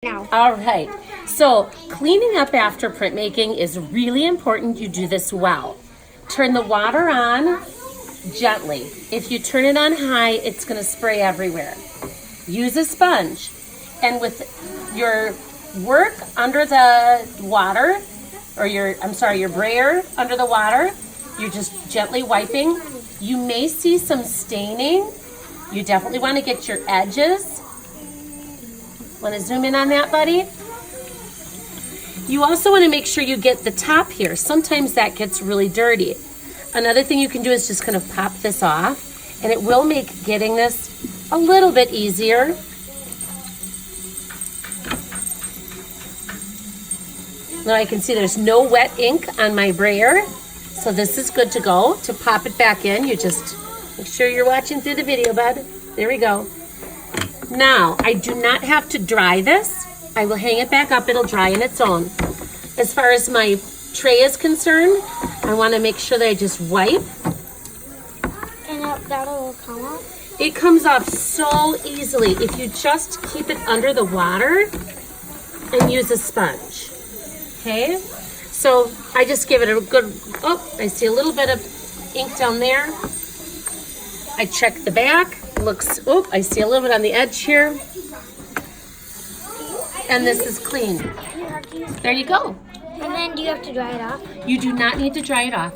Now. All right, so cleaning up after printmaking is really important. You do this well. Turn the water on gently. If you turn it on high, it's going to spray everywhere. Use a sponge, and with your work under the water, or your brayer under the water, you're just gently wiping. You may see some staining. You definitely want to get your edges. Want to zoom in on that, buddy? You also want to make sure you get the top here. Sometimes that gets really dirty. Another thing you can do is just kind of pop this off, and it will make getting this a little bit easier. Now I can see there's no wet ink on my brayer, so this is good to go. To pop it back in, you just make sure you're watching through the video, bud. There we go. Now, I do not have to dry this. I will hang it back up. It'll dry on its own. As far as my tray is concerned, I want to make sure that I just wipe. And that'll come off? It comes off so easily if you just keep it under the water and use a sponge. Okay? So I just give it a good, I see a little bit of ink down there. I check the back. Looks, I see a little bit on the edge here. And this is clean. There you go. And then do you have to dry it off? You do not need to dry it off.